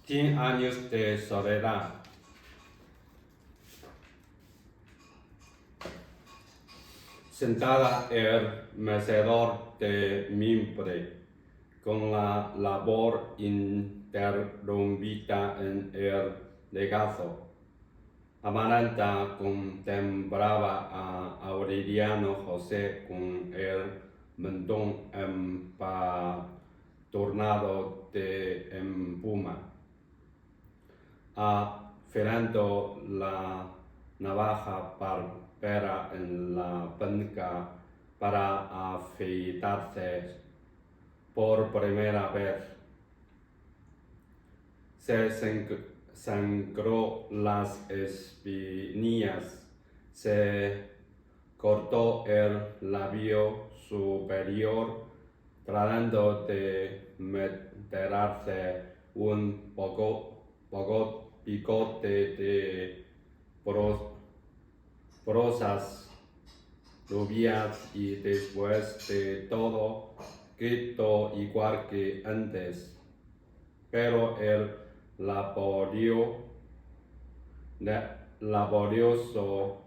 100 años de soledad. Sentada el mecedor de mimbre, con la labor interrumpida en el legazo. Amaranta contemplaba a Aureliano José con el mentón empadurnado de espuma, afilando la navaja barbera en la penca para afeitarse por primera vez. Se sangró las espinillas, se cortó el labio superior, tratando de meterse un poco picote de brozas rubias y después de todo gritó igual que antes. Pero el laborioso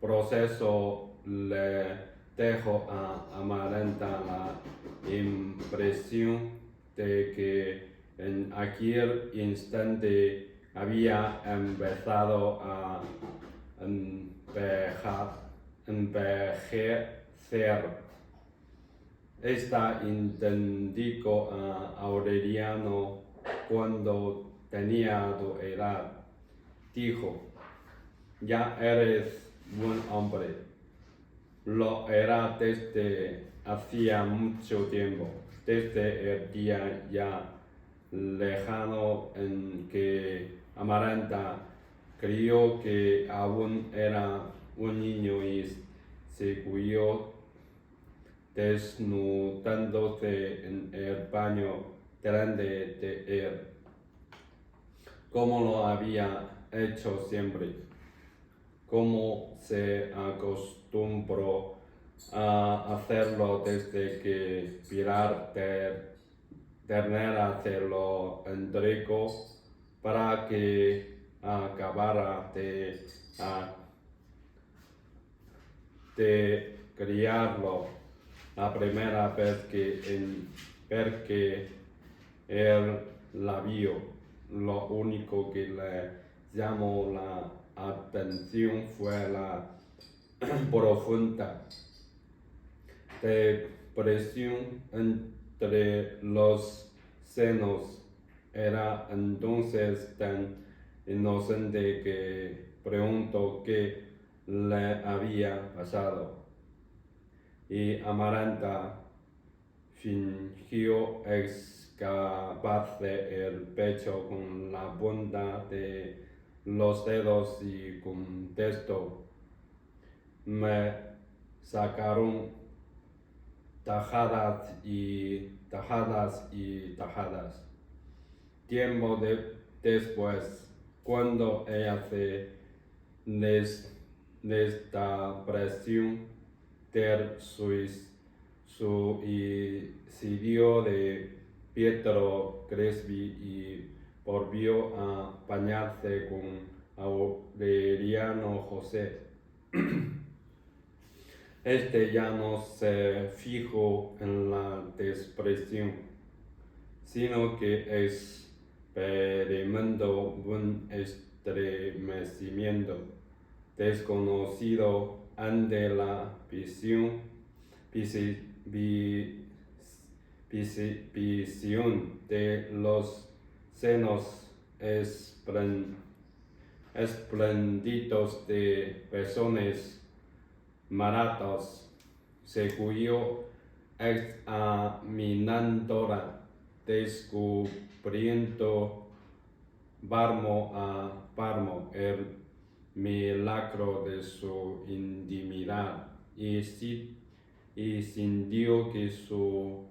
proceso le dejó a Amaranta la impresión de que en aquel instante había empezado a envejecer. Esta indicó a Aureliano cuando tenía tu edad. Dijo: ya eres buen hombre. Lo era desde hacía mucho tiempo, desde el día ya lejano en que Amaranta creyó que aún era un niño y se vio desnudándose en el baño delante de él, como lo había hecho siempre, como se acostumbró a hacerlo desde que Pilar Ternera se lo entregó para que acabara de criarlo. La primera vez que él la vio, lo único que le llamó la atención fue la profunda depresión entre los senos. Era entonces tan inocente que preguntó qué le había pasado, y Amaranta fingió excavarse el pecho con la punta de los dedos y contestó: me sacaron tajadas y tajadas y tajadas. Tiempo después, cuando ella se desapareció del suicidio de Pietro Crespi y volvió a bañarse con Aureliano José. Este ya no se fijó en la depresión, sino que experimentó un estremecimiento desconocido ante la visión de los senos espléndidos de pezones maratos. Siguió examinándola, descubriendo palmo a palmo el milagro de su intimidad, y sintió que su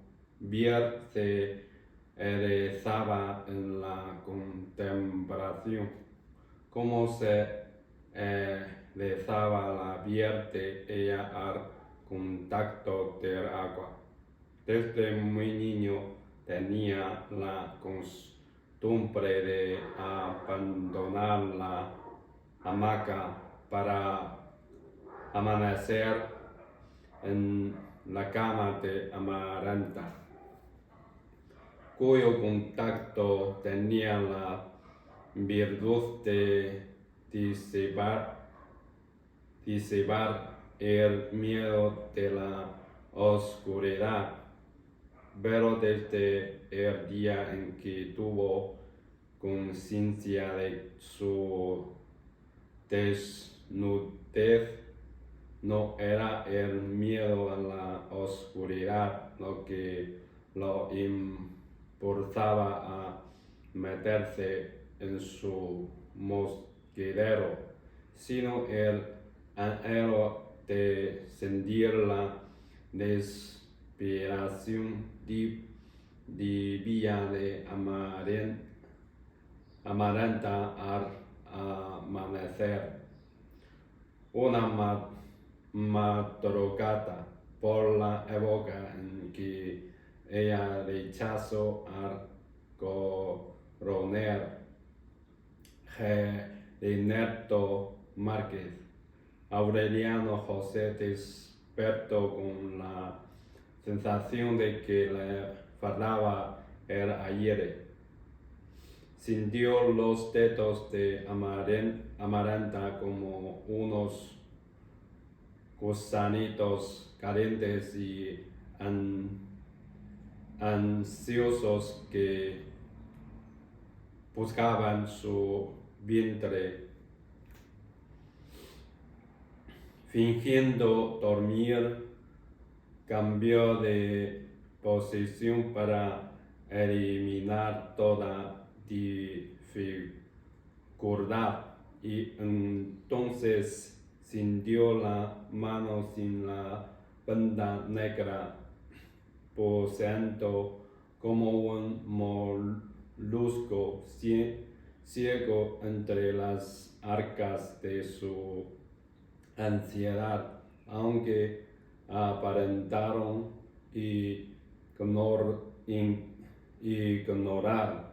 piel se erizaba en la contemplación, como se erizaba la piel de ella al contacto del agua. Desde muy niño tenía la costumbre de abandonar la hamaca para amanecer en la cama de Amaranta, cuyo contacto tenía la virtud de disipar el miedo de la oscuridad, pero desde el día en que tuvo conciencia de su desnudez, no era el miedo a la oscuridad lo que lo impulsaba a meterse en su mosquitero, sino el anhelo de sentir la respiración divina de Amaranta al amanecer. Una madrugada por la época en que ella rechazó al coronel Ernesto Márquez, Aureliano José despertó con la sensación de que le faltaba el aire. Sintió los dedos de Amaranta como unos gusanitos calientes y ansiosos que buscaban su vientre. Fingiendo dormir, cambió de posición para eliminar toda dificultad y entonces sintió la mano sin la banda negra posando como un molusco ciego entre las arcas de su ansiedad, aunque aparentaron ignorar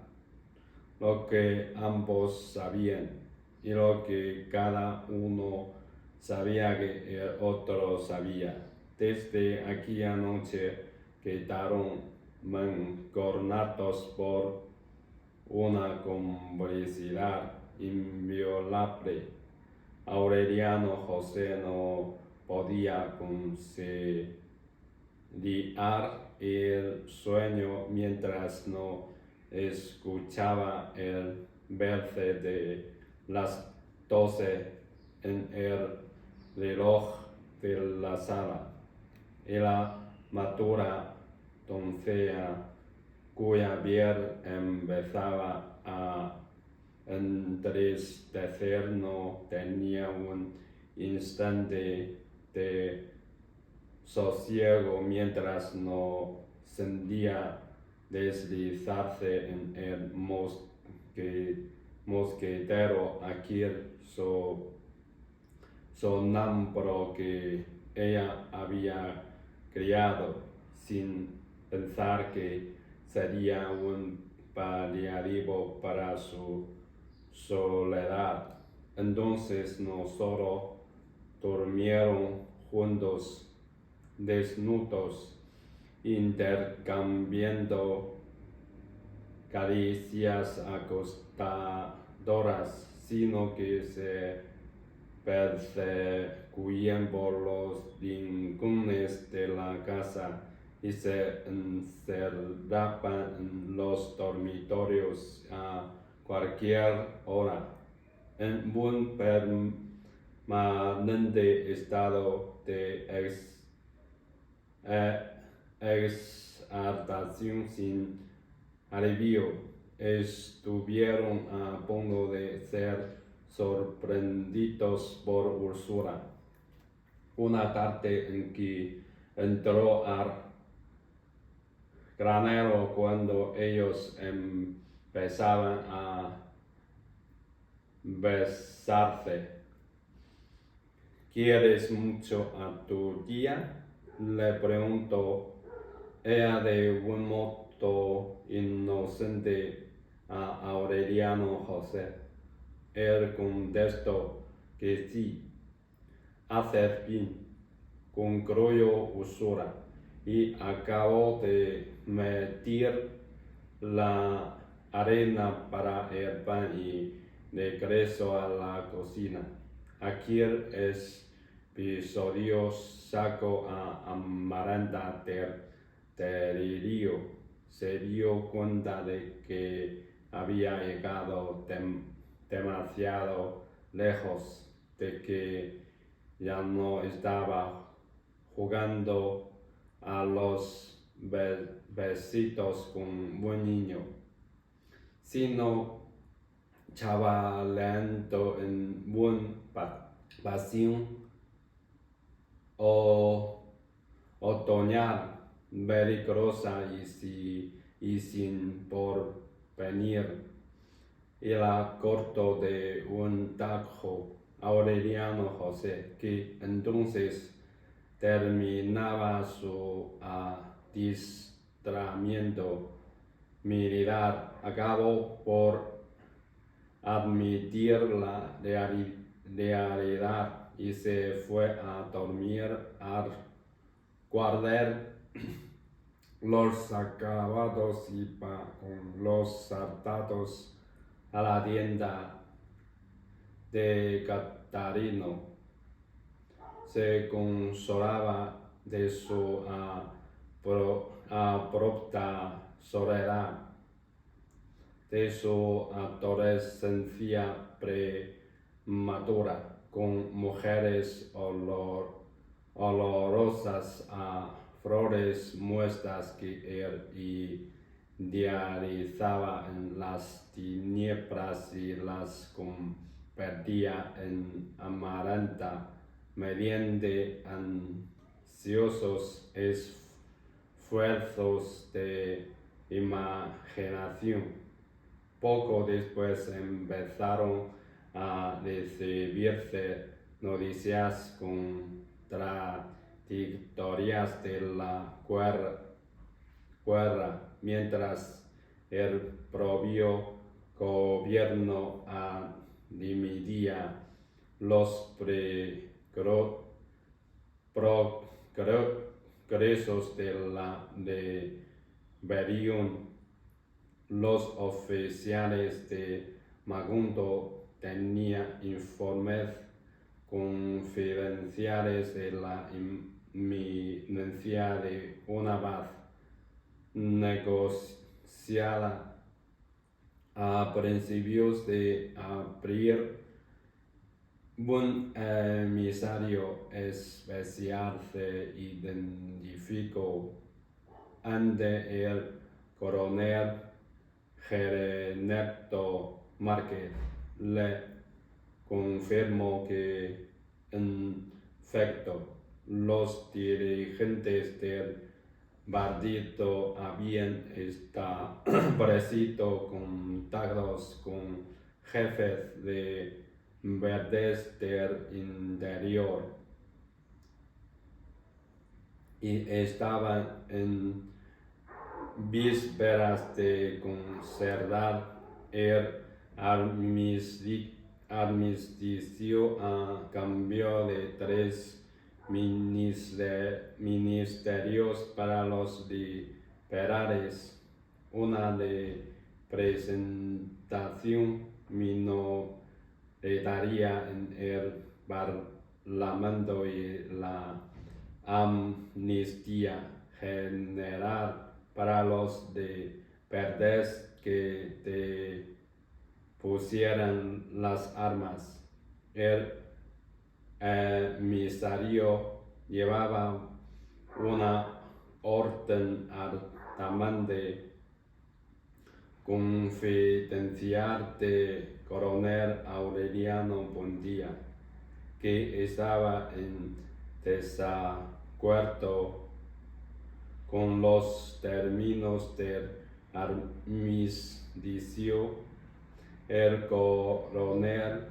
lo que ambos sabían y lo que cada uno sabía que el otro sabía. Desde aquella noche quedaron mancomunados por una complicidad inviolable. Aureliano José no podía conciliar el sueño mientras no escuchaba el verse de las 12 en el reloj de la sala, y la madura doncella cuya piel empezaba a entristecer no tenía un instante de sosiego mientras no sentía deslizarse en el mosquitero aquel sonámbulo que ella había criado, sin pensar que sería un paliativo para su soledad. Entonces no solo durmieron juntos, desnudos, intercambiando caricias acostadoras, sino que se perseguían por los rincones de la casa y se encerraban en los dormitorios a cualquier hora, en un permanente estado de exaltación sin alivio. Estuvieron a punto de ser sorprendidos por Úrsula una tarde en que entró al granero cuando ellos empezaban a besarse. ¿Quieres mucho a tu tía?, le preguntó ella de un modo inocente, a Aureliano José. Él contestó que sí, hacer bien, concluyó Usura, y acabó de meter la arena para el pan y regresó a la cocina. Aquel episodio sacó a Amaranta del delirio. Se dio cuenta de que había llegado demasiado lejos, de que ya no estaba jugando a los besitos con un buen niño, sino chavaleando en buen pasión o otoñal, peligrosa y sin porvenir. Y la cortó de un tajo Aureliano José, que entonces terminaba su adiestramiento militar. Acabó por admitir la realidad y se fue a dormir al guardar los acabados y con los sartados a la tienda de Catarino. Se consolaba de su abrupta soledad, de su adolescencia prematura, con mujeres olorosas a flores muertas que él idealizaba en las tinieblas y las convertía en Amaranta mediante ansiosos esfuerzos de imaginación. Poco después empezaron a recibirse noticias contradictorias de la guerra, mientras el propio gobierno dimitía. Los progresos de la rebelión. Los oficiales de Magundo tenían informes confidenciales de la inminencia de una paz negociada a principios de abril. Un emisario especial se identificó ante el coronel Ernesto Márquez. Le confirmó que, en efecto, los dirigentes del partido habían establecido contactos con jefes de verdes del interior y estaban en vísperas de concertar el armisticio a cambio de 3 ministerios para los liberales, una de presentación minoritaria en el Parlamento y la amnistía general para los de verdes que pusieran las armas. El emisario llevaba una orden altamente confidencial de coronel Aureliano Buendía, que estaba en desacuerdo con los términos del armisticio. El coronel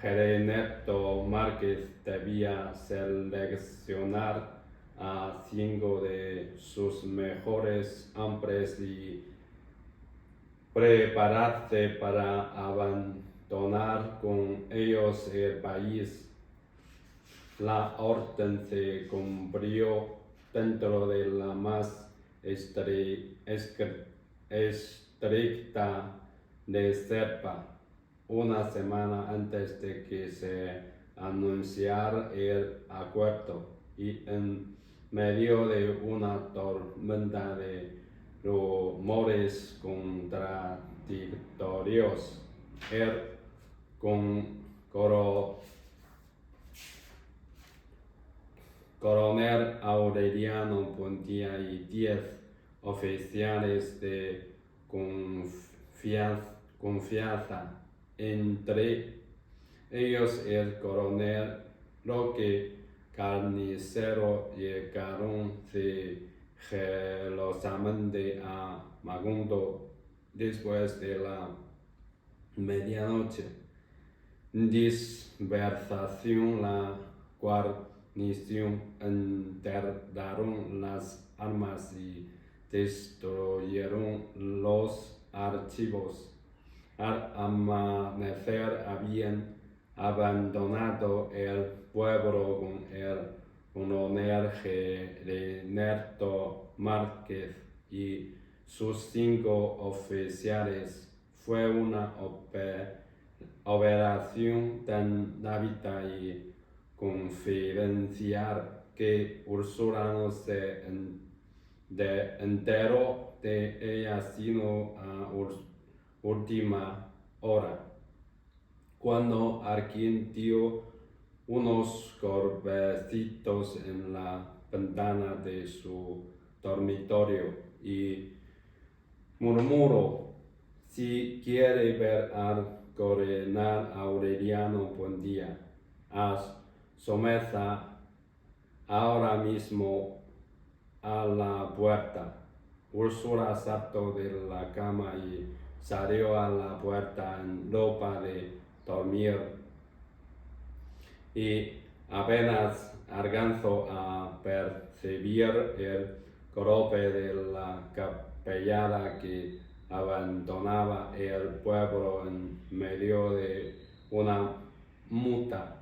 Ernesto Márquez debía seleccionar a 5 de sus mejores hombres y prepararse para abandonar con ellos el país. La orden se cumplió dentro de la más estricta reserva, una semana antes de que se anunciara el acuerdo y en medio de una tormenta de rumores contradictorios, el coronel Aureliano Buendía y 10 oficiales de confianza, entre ellos el coronel Roque Carnicero, llegaron sigilosamente a Macondo después de la medianoche. Dispersación la guarnición, enterraron las armas y destruyeron los archivos. Al amanecer habían abandonado el pueblo con el coronel Ernesto Márquez y sus 5 oficiales. Fue una operación tan rápida y confidencial que Úrsula no se enteró de ella sino a última hora, cuando alguien dio unos golpecitos en la ventana de su dormitorio y murmuró: si quiere ver al coronel Aureliano Buendía, asómese ahora mismo a la puerta. Úrsula saltó de la cama y salió a la puerta en ropa de dormir, y apenas alcanzó a percibir el golpe de la capellana que abandonaba el pueblo en medio de una muta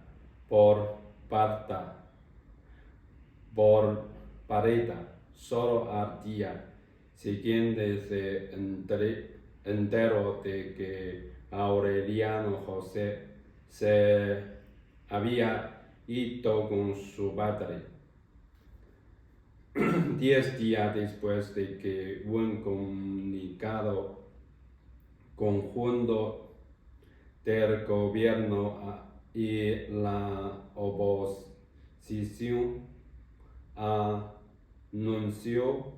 por parida. Solo al día siguiente se enteró de que Aureliano José se había ido con su padre. 10 días después de que un comunicado conjunto del gobierno y la oposición anunció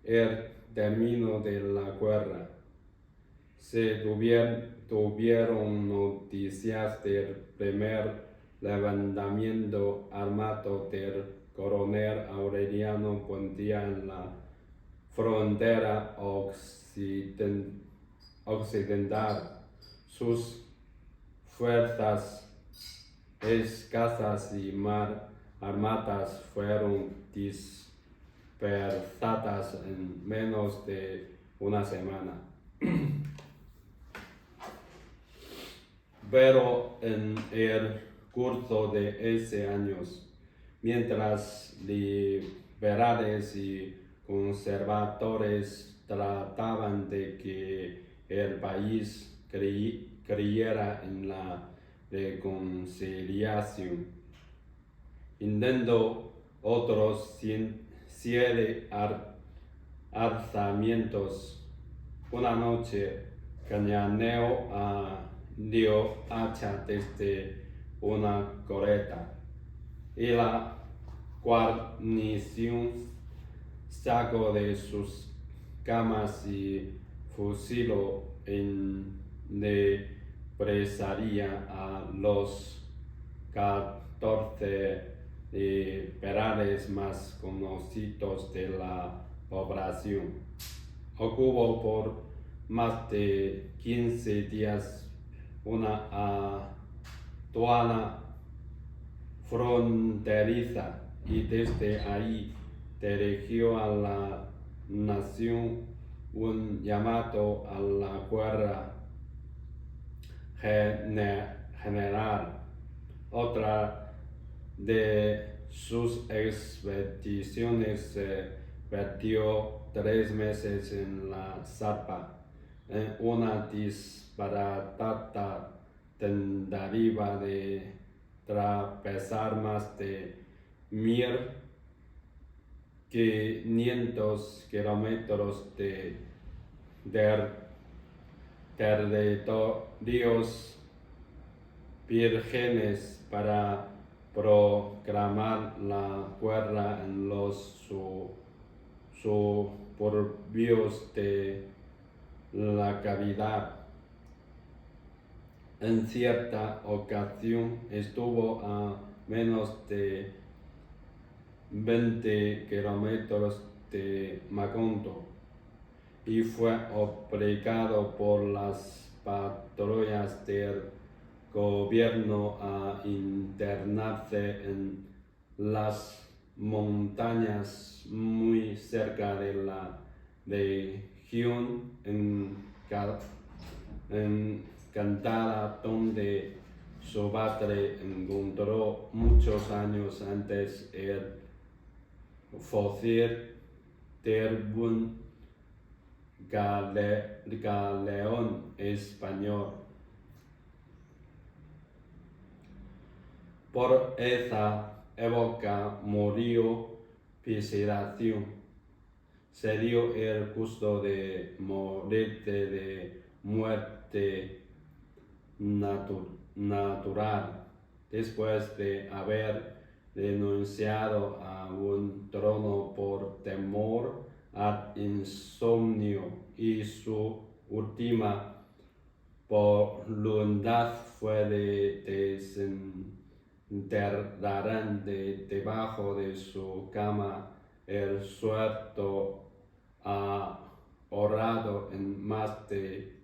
el término de la guerra. Se tuvieron noticias del primer levantamiento armado del coronel Aureliano Buendía en la frontera occidental. Sus fuerzas escasas y mal armadas fueron dispersadas en menos de una semana. Pero en el curso de ese año, mientras liberales y conservadores trataban de que el país creyera en la reconciliación, intentó otros 7 alzamientos. Una noche, Cañaneo dio hacha desde una goleta y la guarnición sacó de sus camas y fusiló en represalia a los 14 liberales más conocidos de la población. Ocupó por más de 15 días una aduana fronteriza y desde ahí dirigió a la nación un llamado a la guerra general. Otra de sus expediciones se perdió 3 meses en la zarpa, en una disparatada tentativa de atravesar más de 1.500 kilómetros de territorios vírgenes para proclamar la guerra en los suburbios de la capital. En cierta ocasión estuvo a menos de 20 kilómetros de Macondo y fue obligado por las patrullas del gobierno a internarse en las montañas muy cerca de la región encantada donde su padre encontró muchos años antes el fósil de un galeón español. Por esa época murió Visitación. Se dio el gusto de morir de muerte natural después de haber renunciado a un trono por temor al insomnio, y su última voluntad fue de desenterrar debajo de su cama el sueldo ahorrado en más de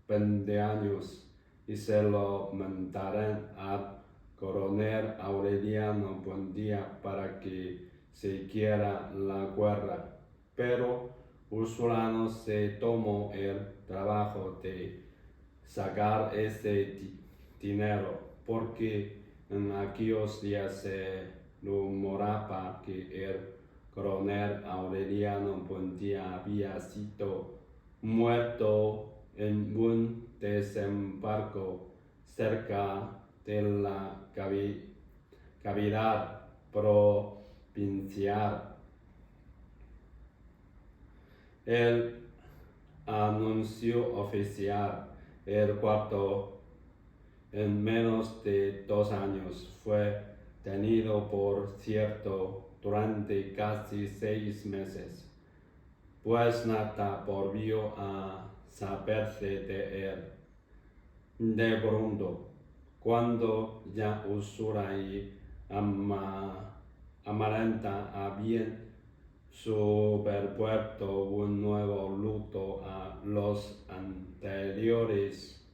20 años, y se lo mandaron al coronel Aureliano Buendía para que siguiera la guerra. Pero Ursulano se tomó el trabajo de sacar ese dinero, porque en aquellos días se rumoraba que el coronel Aureliano Buendía había sido muerto en un desembarco cerca de la capital provincial. El anuncio oficial, el cuarto en menos de 2 años, fue tenido por cierto durante casi 6 meses, pues nada volvió a saberse de él. De pronto, cuando ya Úrsula y Amaranta habían superpuesto un nuevo luto a los anteriores,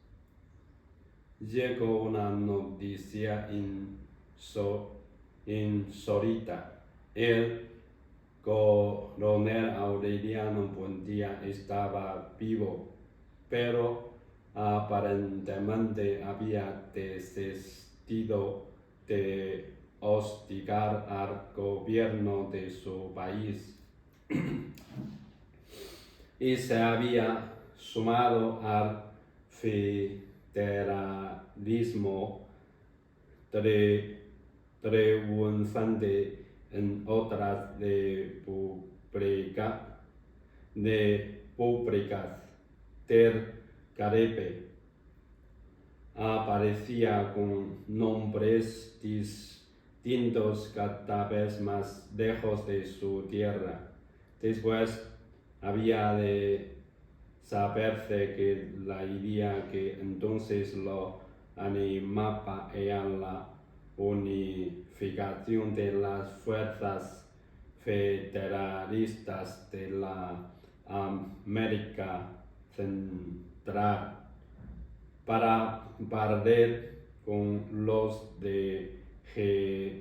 llegó una noticia insólita. El coronel Aureliano Buendía estaba vivo, pero aparentemente había desistido de hostigar al gobierno de su país y se había sumado al federalismo triunfante en otras repúblicas del Caribe. Aparecía con nombres distintos cada vez más lejos de su tierra. Después había de saberse que la idea que entonces lo animaba era la unificación de las fuerzas federalistas de la América Central para barrer con los de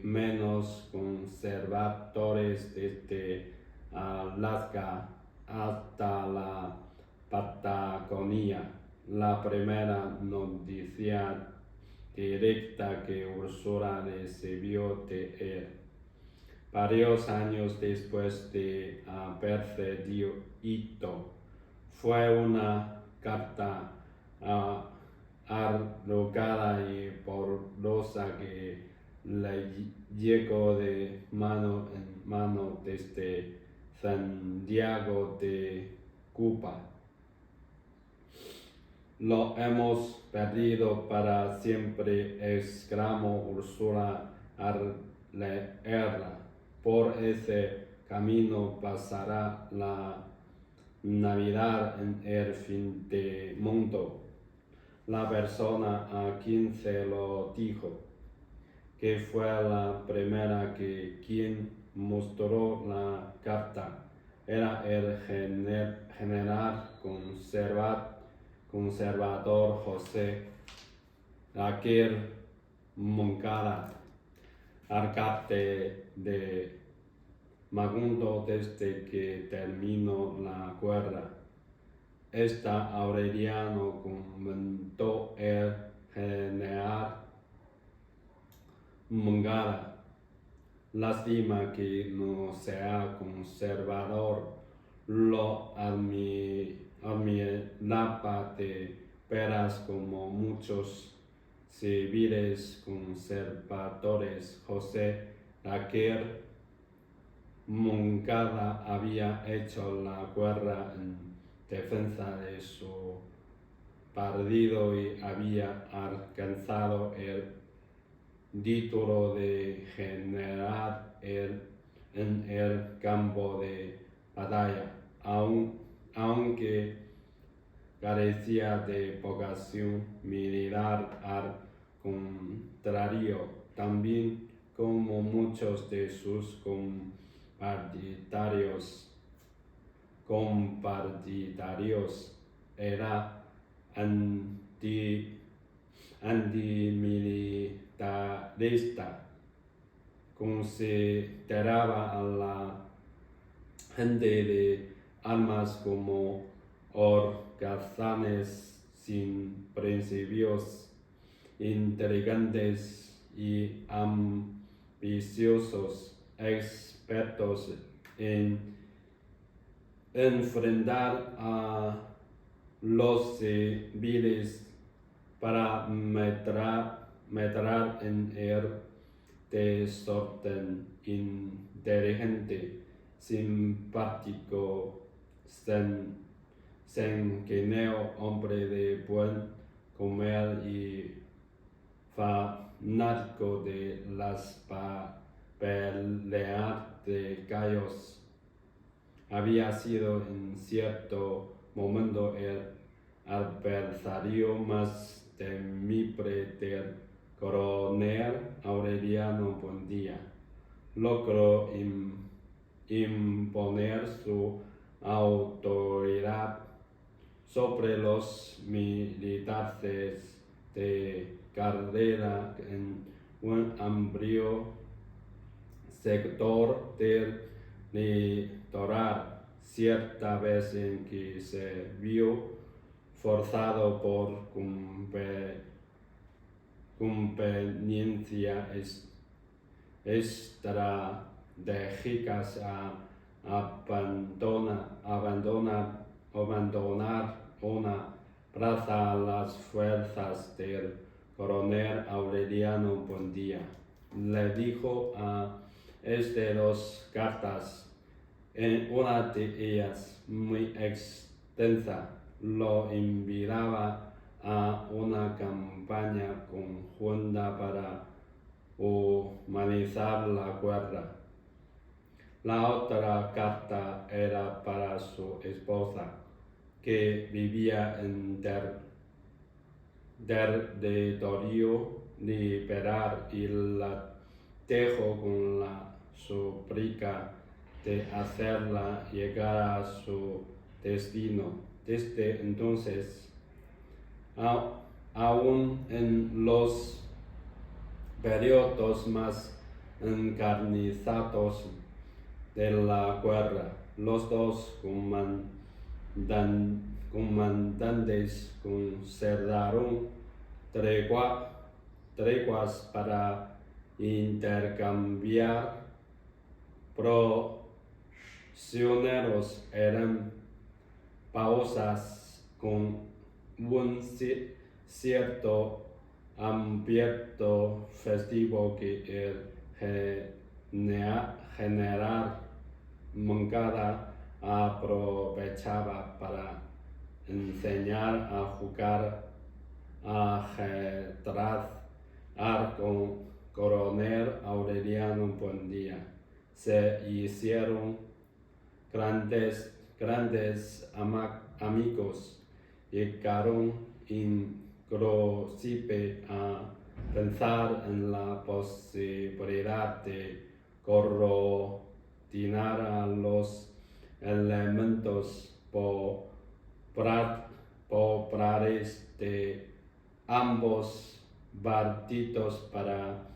menos conservadores desde Alaska hasta la Patagonia. La primera noticia directa que Úrsula recibió de él, varios años después de haberse ido, fue una carta arrugada y borrosa que le llegó de mano en mano desde Santiago de Cuba. Lo hemos perdido para siempre, exclamó Úrsula al leerla. Por ese camino pasará la Navidad en el fin del mundo. La persona a quien se lo dijo, que fue la primera quien mostró la carta, era el general conservador José Raquel Moncada, alcalde de Magunda desde que terminó la guerra. Aureliano comentó el general Moncada. Lástima que no sea conservador. Lo admiraba de veras como muchos civiles conservadores. José Raquel Moncada había hecho la guerra en defensa de su partido y había alcanzado el título de general en el campo de batalla, aunque carecía de vocación militar. Al contrario, también como muchos de sus compartidarios era antimilitarista. Consideraba a la gente de armas como holgazanes sin principios, inteligentes y ambiciosos, expertos en enfrentar a los civiles para metrar en el desorden, inteligente, simpático, sanguíneo, hombre de buen comer y fanático de las peleas de gallos. Había sido en cierto momento el adversario más temible del coronel Aureliano Buendía. Logró imponer su autoridad sobre los militares de carrera en un amplio sector del litoral, cierta vez en que se vio forzado por conveniencias estratégicas a abandonar una plaza a las fuerzas del coronel Aureliano Buendía. Le dijo a dos cartas, en una de ellas, muy extensa, lo invitaba a una campaña conjunta para humanizar la guerra. La otra carta era para su esposa, que vivía en territorio liberal, y la dejó con la súplica de hacerla llegar a su destino. Desde entonces, aún en los periodos más encarnizados de la guerra, los dos comandantes concertaron treguas para intercambiar prisioneros. Eran pausas con un cierto ambiente festivo que el general Moncada aprovechaba para enseñar a jugar ajedrez al coronel Aureliano Buendía. Se hicieron grandes amigos. Llegaron inclusive a pensar en la posibilidad de coordinar a los elementos populares de ambos partidos para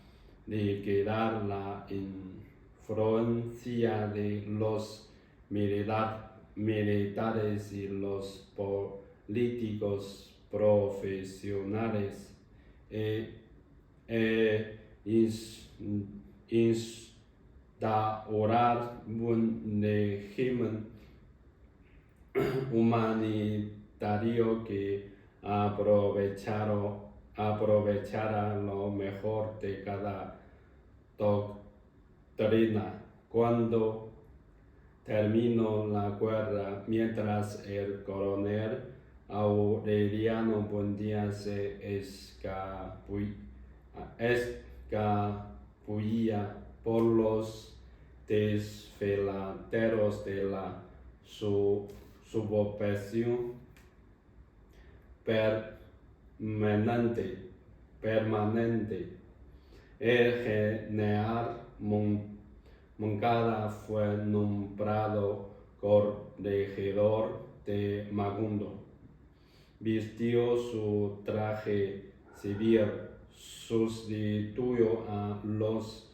liquidar la influencia de los militares y los políticos profesionales instaurar un régimen humanitario que aprovechara lo mejor de cada doctrina. Cuando terminó la guerra, mientras el coronel Aureliano Buendía se escabullía por los desfiladeros de la sublevación permanente. El general Moncada fue nombrado corregidor de Magundo. Vistió su traje civil, sustituyó a los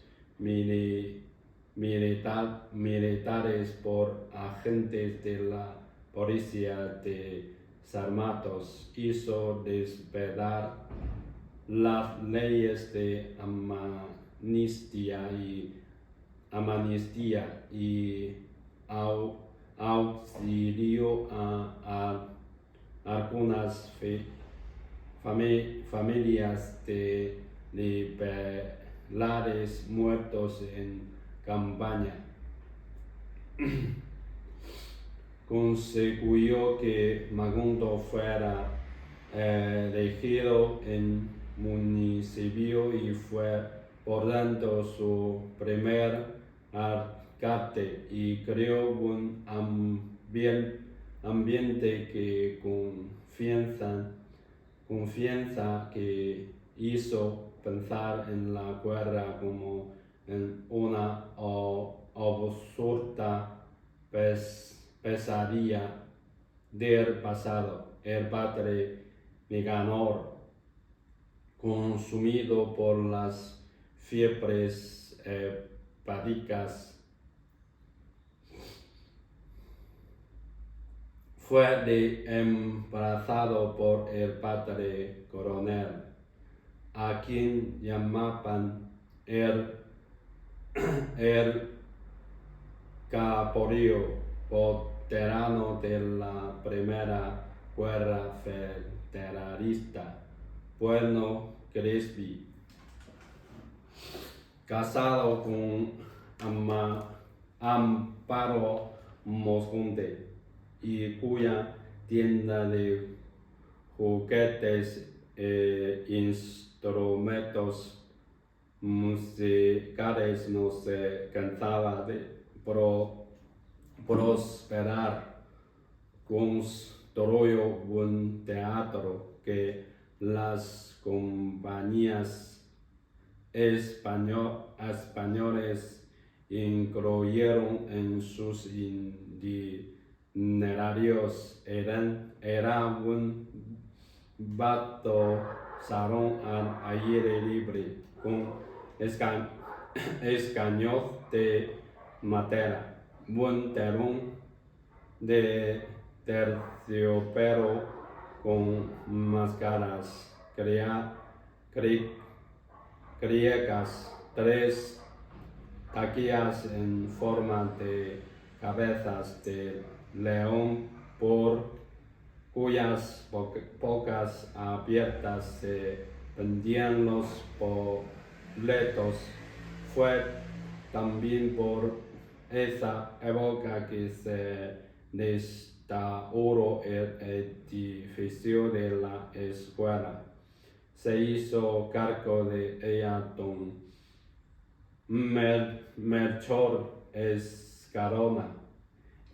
militares por agentes de la policía de Sarmatos, hizo desvelar las leyes de amnistía y auxilió a algunas familias de liberales muertos en campaña. Consiguió que Magundo fuera elegido en municipio y fue por tanto su primer alcalde, y creó un ambiente que confianza que hizo pensar en la guerra como en una absurda pesadilla del pasado. El padre Nicanor, consumido por las fiebres hepáticas, fue embarazado por el padre coronel, a quien llamaban el caporio veterano de la primera guerra federalista, Bueno Crespi, casado con Amparo Mosconde, y cuya tienda de juguetes e instrumentos musicales no se cansaba de prosperar. Construyó un teatro que las compañías españoles incluyeron en sus itinerarios. Era un vasto salón al aire libre con escaños de madera, un telón de terciopelo con máscaras griegas, 3 taquillas en forma de cabezas de león por cuyas bocas abiertas se vendían los boletos. Fue también por esa época que se restauró el edificio de la escuela. Se hizo cargo de ella don Melchor Escarona,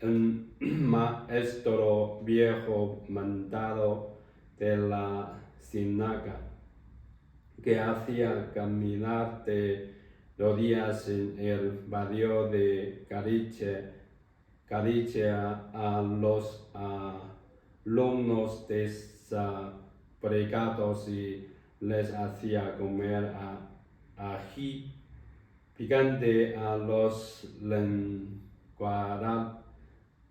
un maestro viejo mandado de la sinagoga, que hacía caminar de rodillas en el barrio de Galicia a los alumnos despregados y les hacía comer ají picante a los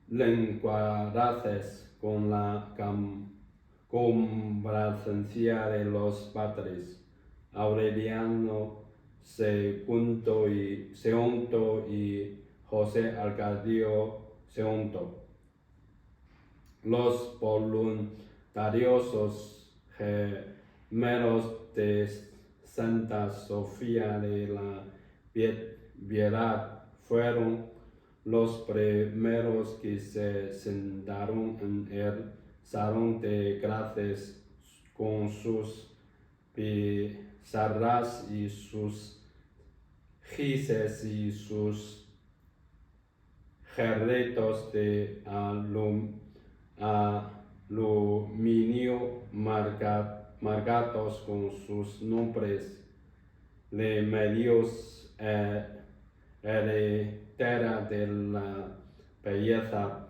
lenguaraces con la complacencia de los padres. Aureliano II y José Arcadio II. Los voluntarios gemelos de Santa Sofía de la Piedad fueron los primeros que se sentaron en el salón de clases con sus pizarras y sus gises y sus jarritos de aluminio marcados con sus nombres de medios heredera de la belleza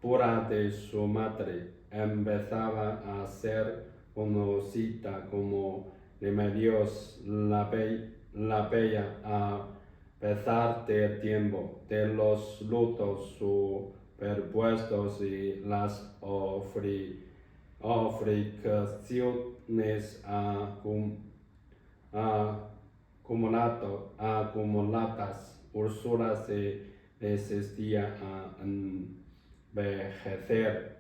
pura de su madre. Empezaba a ser conocida como Remedios la Bella a pesar del tiempo, de los lutos superpuestos y las aflicciones acumuladas. Úrsula se resistía a envejecer,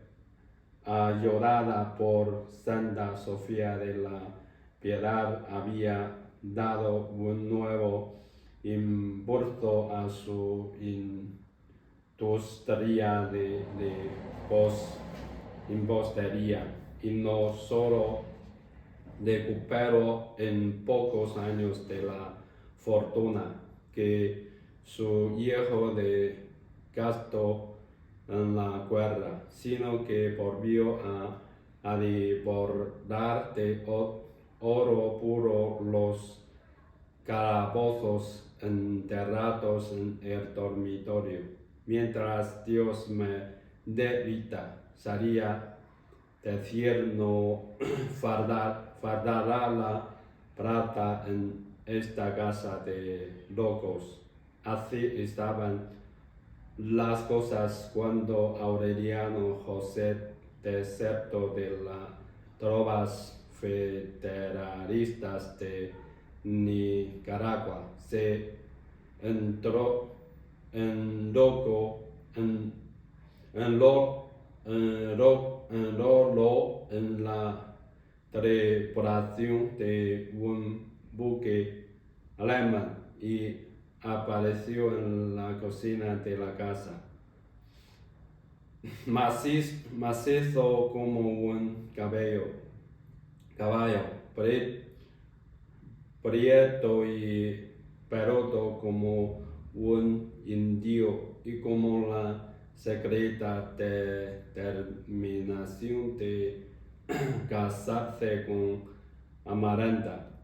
ayudada por Santa Sofía de la Piedad, había dado un nuevo impulso a su industria de impostería, y no solo recuperó en pocos años de la fortuna que su hijo le gastó en la guerra, sino que volvió a devorar de oro puro los calabozos enterrados en el dormitorio. Mientras Dios me dé vida, salía decir, no faltará la plata en esta casa de locos. Así estaban las cosas cuando Aureliano José II de las tropas federalistas de Nicaragua se enroló en la tripulación de un buque alemán y apareció en la cocina de la casa, macizo como un caballo, prieto y peludo como un indio, y como la secreta determinación de casarse con Amaranta.